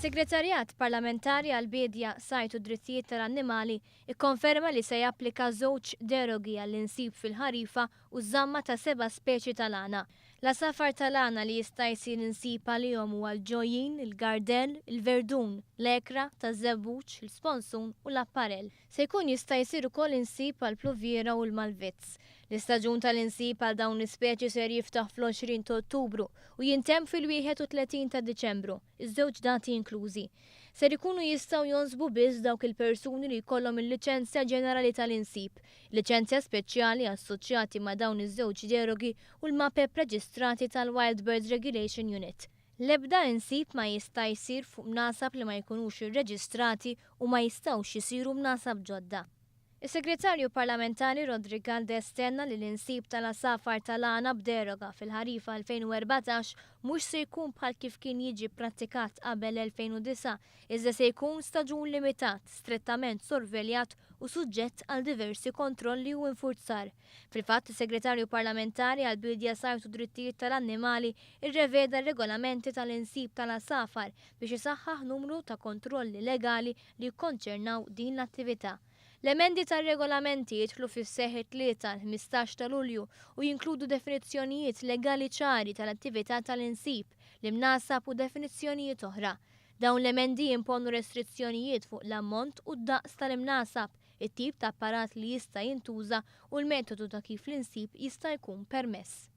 Is-Segretarjat Parlamentari għall-Bidja, Sajt u Drittijiet tal-Annimali ikkonferma li se japplika żewġ derogi għall-insib fil-ħarifa u żamma ta' 7 speċi tal-għana. L-asafar tal-għana li jista' jsir insib għalihom huwa l-ġojjin, il-gardell, il-verdun, l-ekra, taż-żebbuġ, il-sponsun u l-apparell. Se jkun jista' jsir ukoll insib għall-pluvjera u l-malvezz. L-istaġun tal-insib għal dawn l-ispeċi ser jiftaħ fl-20 ta' Ottubru u jintemm fil-31 ta' Diċembru, iż-żewġ dati inklużi. Ser ikunu jistgħu jonsbu biss dawk il-persuni li jkollhom il-liċenzja ġenerali tal-insib, liċenzja speċjali assoċjati ma' dawn iż-żewġ derogi u l-mapep reġistrati tal-Wild Birds Regulation Unit. L-ebda insib ma jista' jsir fuq mnasab li ma jkunux irreġistrati u ma jistgħux isiru mnasab ġodda. Is-Segretarju Parlamentari Rodri Galdes stenna li l-insib tal-asafar tal-għana b'deroga fil-ħarifa 2014 mhux se jkun bħal kif kien jiġi prattikat qabel 2009, iżda se jkun staġun limitat, strettament sorveljat u suġġett għal diversi kontrolli u infurzar. Fil-fatt, is-Segretarju Parlamentari għall-Bidja, Sajt u Drittijiet tal-Annimali irreveda r-regolamenti tal-insib tal-asafar biex isaħħaħ numru ta' kontrolli legali li jikkonċernaw din l-attività. L-emendi tar-regolamenti jidħlu fis-seħħ 3-15 ta' Lulju u jinkludu definizzjonijiet legali ċari tal-attività tal-insib, l-imnasab u definizzjonijiet oħra. Dawn l-emendi jimponu restrizzjonijiet fuq l-ammont u d-daqs tal-imnasab, it-tip ta' apparat li jista' jintuża u l-metodu ta' kif l-insib jista' jkun permess.